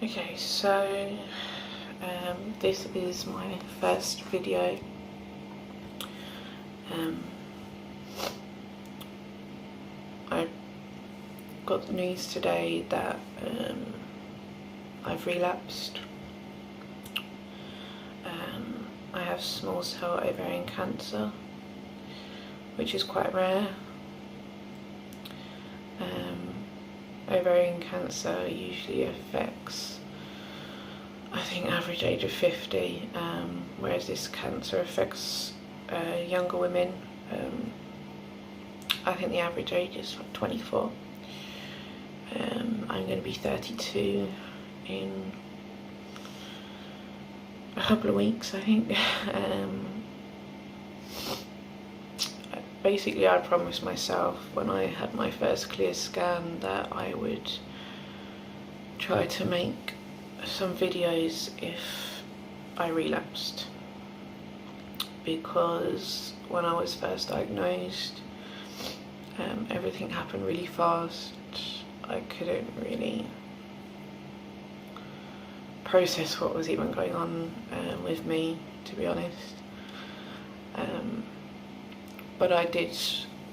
Okay, so this is my first video. I got the news today that I've relapsed. I have small cell ovarian cancer, which is quite rare. Ovarian cancer usually affects, I think, average age of 50, whereas this cancer affects younger women. I think the average age is 24. I'm going to be 32 in a couple of weeks, I think. Basically, I promised myself when I had my first clear scan that I would try to make some videos if I relapsed, because when I was first diagnosed, everything happened really fast. I couldn't really process what was even going on with me, to be honest. But I did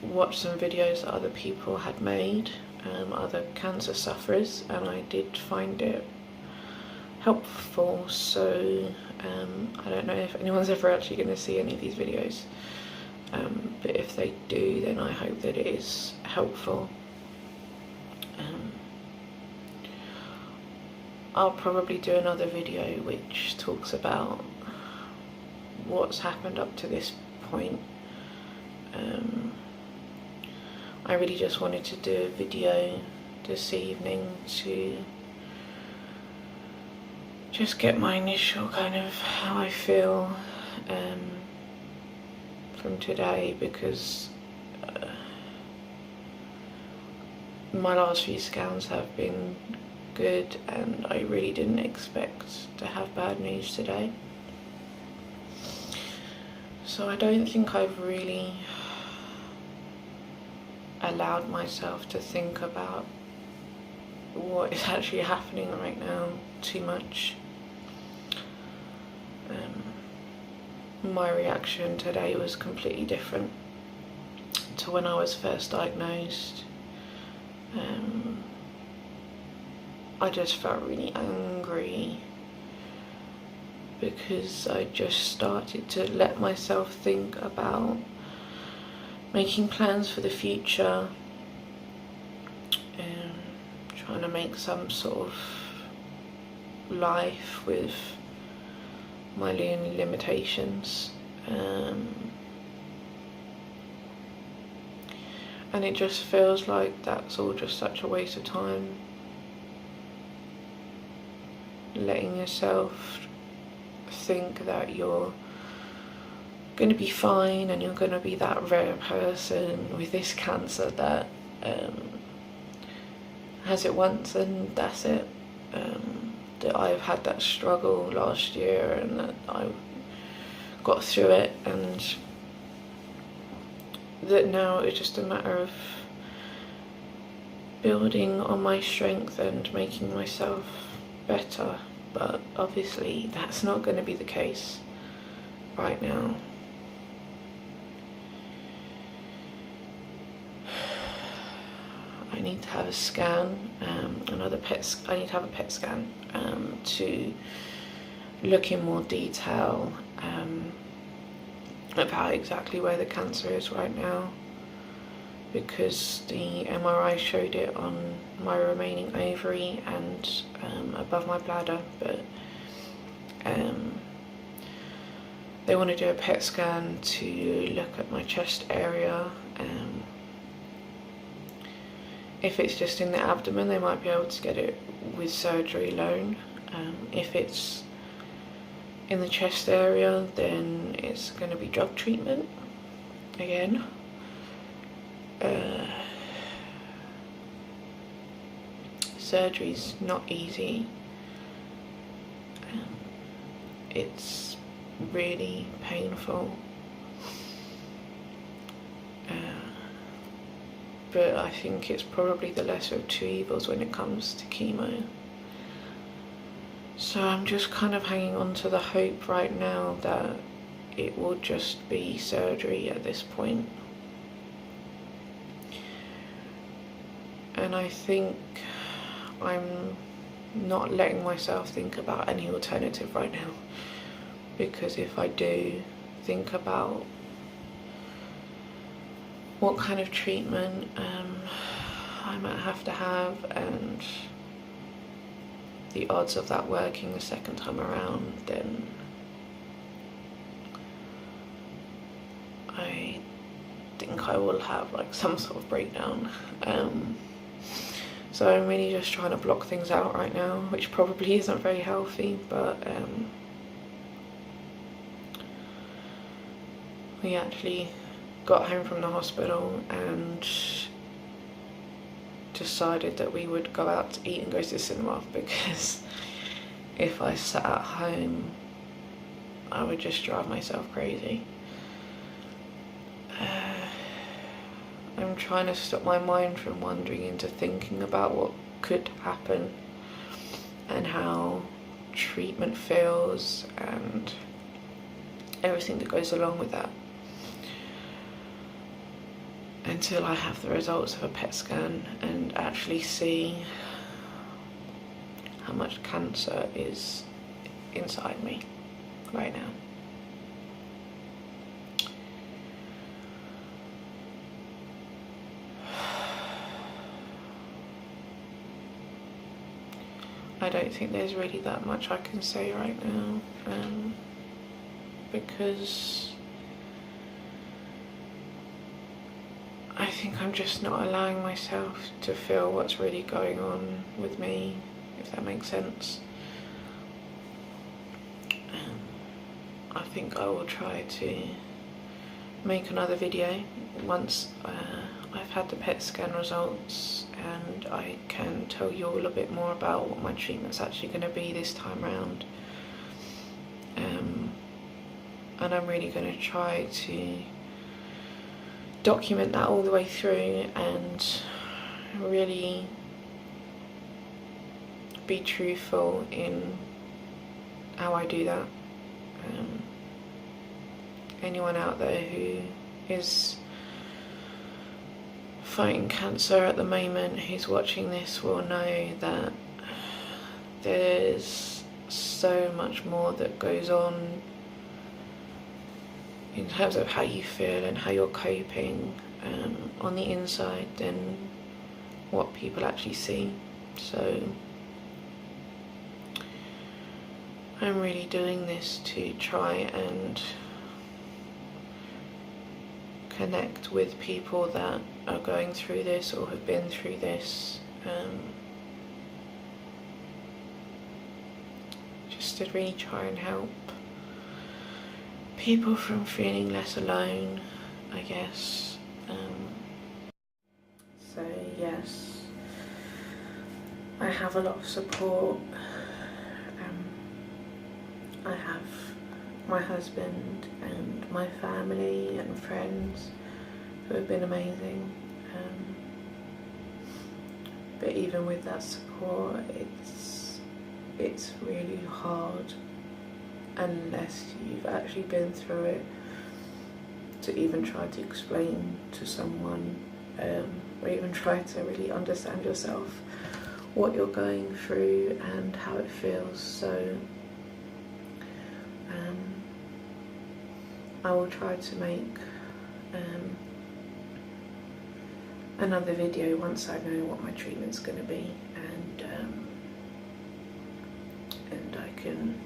watch some videos that other people had made, other cancer sufferers, and I did find it helpful. So I don't know if anyone's ever actually going to see any of these videos, but if they do, then I hope that it is helpful. I'll probably do another video which talks about what's happened up to this point. I really just wanted to do a video this evening to just get my initial kind of how I feel from today, because my last few scans have been good and I really didn't expect to have bad news today. So I don't think I've really allowed myself to think about what is actually happening right now too much. My reaction today was completely different to when I was first diagnosed. I just felt really angry because I just started to let myself think about making plans for the future, trying to make some sort of life with my limitations, and it just feels like that's all just such a waste of time, letting yourself think that you're going to be fine and you're going to be that rare person with this cancer that has it once and that's it. That I've had that struggle last year and that I got through it, and that now it's just a matter of building on my strength and making myself better. But obviously that's not going to be the case right now. I need to have a scan, I need to have a PET scan to look in more detail about exactly where the cancer is right now, because the MRI showed it on my remaining ovary and above my bladder, but they want to do a PET scan to look at my chest area. If it's just in the abdomen, they might be able to get it with surgery alone. If it's in the chest area, then it's going to be drug treatment again. Surgery's not easy. It's really painful. But I think it's probably the lesser of two evils when it comes to chemo. So I'm just kind of hanging on to the hope right now that it will just be surgery at this point. And I think I'm not letting myself think about any alternative right now, because if I do think about what kind of treatment I might have to have and the odds of that working the second time around, then I think I will have like some sort of breakdown. So I'm really just trying to block things out right now, which probably isn't very healthy, but we actually got home from the hospital and decided that we would go out to eat and go to the cinema, because if I sat at home I would just drive myself crazy. I'm trying to stop my mind from wandering into thinking about what could happen and how treatment feels and everything that goes along with that, until I have the results of a PET scan and actually see how much cancer is inside me right now. I don't think there's really that much I can say right now, because I think I'm just not allowing myself to feel what's really going on with me, if that makes sense. I think I will try to make another video once I've had the PET scan results and I can tell you all a bit more about what my treatment's actually going to be this time round. And I'm really going to try to document that all the way through and really be truthful in how I do that. Anyone out there who is fighting cancer at the moment who's watching this will know that there's so much more that goes on in terms of how you feel and how you're coping on the inside than what people actually see. So I'm really doing this to try and connect with people that are going through this or have been through this, just to really try and help people from feeling less alone, I guess. So yes, I have a lot of support. I have my husband and my family and friends who have been amazing, but even with that support it's really hard unless you've actually been through it to even try to explain to someone, or even try to really understand yourself what you're going through and how it feels. So I will try to make another video once I know what my treatment's going to be, and I can,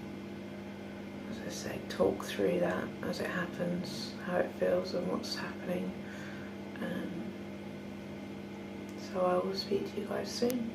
as I say, talk through that as it happens, how it feels and what's happening. So I will speak to you guys soon.